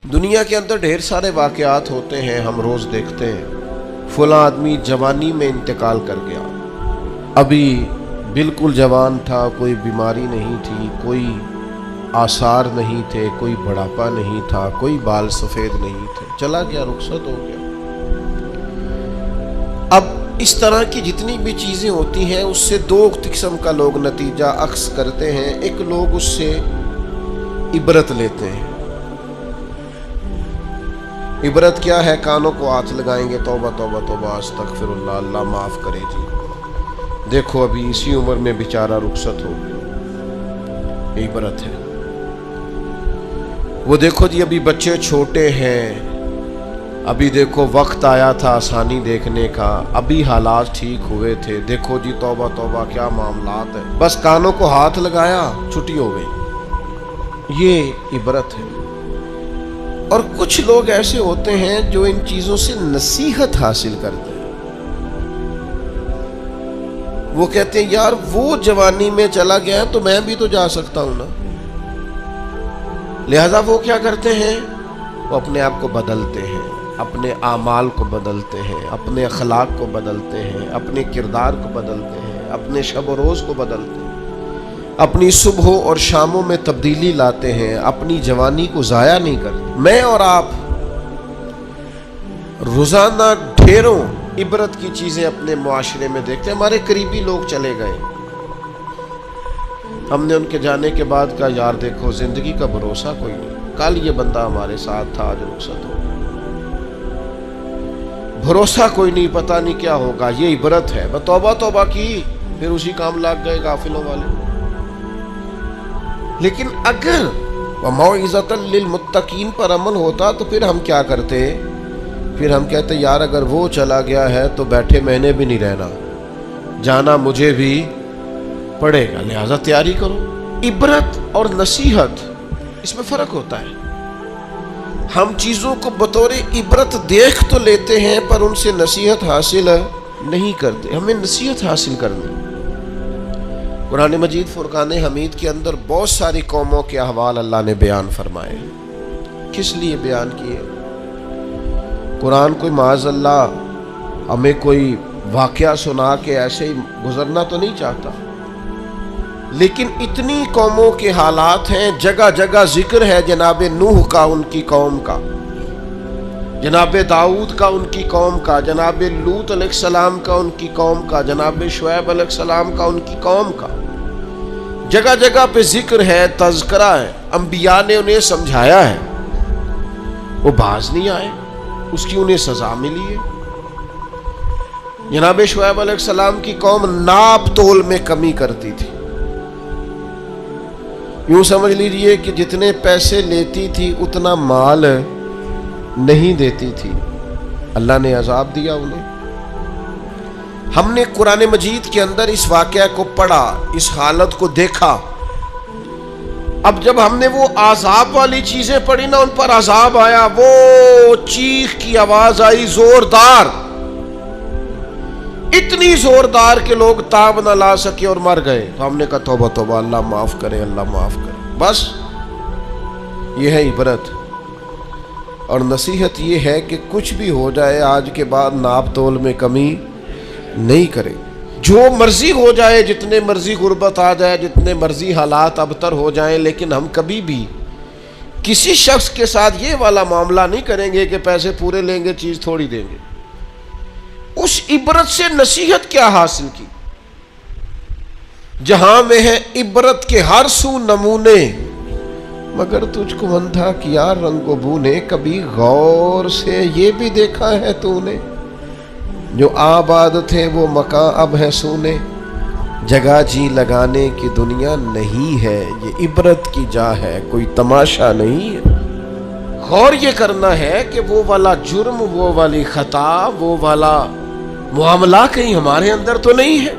دنیا کے اندر ڈھیر سارے واقعات ہوتے ہیں، ہم روز دیکھتے ہیں فلاں آدمی جوانی میں انتقال کر گیا، ابھی بالکل جوان تھا، کوئی بیماری نہیں تھی، کوئی آثار نہیں تھے، کوئی بڑھاپا نہیں تھا، کوئی بال سفید نہیں تھے، چلا گیا، رخصت ہو گیا۔ اب اس طرح کی جتنی بھی چیزیں ہوتی ہیں اس سے دو قسم کا لوگ نتیجہ اخذ کرتے ہیں۔ ایک لوگ اس سے عبرت لیتے ہیں۔ عبرت کیا ہے؟ کانوں کو ہاتھ لگائیں گے، توبہ توبہ توبہ استغفر اللہ، اللہ معاف کرے جی، دیکھو ابھی اسی عمر میں بیچارہ رخصت ہو گیا، یہ عبرت ہے۔ وہ دیکھو جی ابھی بچے چھوٹے ہیں، ابھی دیکھو وقت آیا تھا آسانی دیکھنے کا، ابھی حالات ٹھیک ہوئے تھے، دیکھو جی توبہ توبہ کیا معاملات ہیں، بس کانوں کو ہاتھ لگایا، چھٹی ہو گئی، یہ عبرت ہے۔ اور کچھ لوگ ایسے ہوتے ہیں جو ان چیزوں سے نصیحت حاصل کرتے ہیں۔ وہ کہتے ہیں یار وہ جوانی میں چلا گیا تو میں بھی تو جا سکتا ہوں نا، لہذا وہ کیا کرتے ہیں؟ وہ اپنے آپ کو بدلتے ہیں، اپنے اعمال کو بدلتے ہیں، اپنے اخلاق کو بدلتے ہیں، اپنے کردار کو بدلتے ہیں، اپنے شب و روز کو بدلتے ہیں، اپنی صبح اور شاموں میں تبدیلی لاتے ہیں، اپنی جوانی کو ضائع نہیں کرتے۔ میں اور آپ روزانہ ڈھیروں عبرت کی چیزیں اپنے معاشرے میں دیکھتے ہیں۔ ہمارے قریبی لوگ چلے گئے، ہم نے ان کے جانے کے بعد کہا یار دیکھو زندگی کا بھروسہ کوئی نہیں، کل یہ بندہ ہمارے ساتھ تھا، آج رخصت ہو گیا، بھروسہ کوئی نہیں، پتہ نہیں کیا ہوگا۔ یہ عبرت ہے۔ توبہ توبہ کی، پھر اسی کام لگ گئے غافلوں والے۔ لیکن اگر وَمَوْعِظَةً لِّلْمُتَّقِينَ پر عمل ہوتا تو پھر ہم کیا کرتے؟ پھر ہم کہتے یار اگر وہ چلا گیا ہے تو بیٹھے میں نے بھی نہیں رہنا، جانا مجھے بھی پڑے گا، لہذا تیاری کرو۔ عبرت اور نصیحت اس میں فرق ہوتا ہے۔ ہم چیزوں کو بطور عبرت دیکھ تو لیتے ہیں پر ان سے نصیحت حاصل نہیں کرتے۔ ہمیں نصیحت حاصل کرنی۔ قرآن مجید فرقان حمید کے اندر بہت ساری قوموں کے احوال اللہ نے بیان فرمائے۔ کس لیے بیان کیے؟ قرآن کوئی معاذ اللہ ہمیں کوئی واقعہ سنا کے ایسے ہی گزرنا تو نہیں چاہتا، لیکن اتنی قوموں کے حالات ہیں، جگہ جگہ ذکر ہے جناب نوح کا ان کی قوم کا، جناب داؤد کا ان کی قوم کا، جناب لوط علیہ السلام کا ان کی قوم کا، جناب شعیب علیہ السلام کا ان کی قوم کا، جگہ جگہ پہ ذکر ہے، تذکرہ ہے، انبیاء نے انہیں سمجھایا ہے، وہ باز نہیں آئے، اس کی انہیں سزا ملی ہے۔ جناب شعیب علیہ السلام کی قوم ناپ تول میں کمی کرتی تھی، یوں سمجھ لیجئے کہ جتنے پیسے لیتی تھی اتنا مال نہیں دیتی تھی، اللہ نے عذاب دیا انہیں۔ ہم نے قرآن مجید کے اندر اس واقعہ کو پڑھا، اس حالت کو دیکھا، اب جب ہم نے وہ عذاب والی چیزیں پڑھی نا، ان پر عذاب آیا، وہ چیخ کی آواز آئی زوردار، اتنی زوردار کہ لوگ تاب نہ لا سکے اور مر گئے۔ تو ہم نے کہا توبہ توبہ، اللہ معاف کرے، اللہ معاف کرے۔ بس یہ ہے عبرت اور نصیحت، یہ ہے کہ کچھ بھی ہو جائے آج کے بعد ناپ تول میں کمی نہیں کرے، جو مرضی ہو جائے، جتنے مرضی غربت آ جائے، جتنے مرضی حالات ابتر ہو جائیں، لیکن ہم کبھی بھی کسی شخص کے ساتھ یہ والا معاملہ نہیں کریں گے کہ پیسے پورے لیں گے چیز تھوڑی دیں گے۔ اس عبرت سے نصیحت کیا حاصل کی؟ جہاں میں ہے عبرت کے ہر سو نمونے، مگر تجھ کو اندھا کیا رنگ و بو نے، کبھی غور سے یہ بھی دیکھا ہے تو نے، جو آباد تھے وہ مکان اب ہے سونے، جگہ جی لگانے کی دنیا نہیں ہے، یہ عبرت کی جا ہے، کوئی تماشا نہیں ہے۔ غور یہ کرنا ہے کہ وہ والا جرم، وہ والی خطا، وہ والا معاملہ کہیں ہمارے اندر تو نہیں ہے۔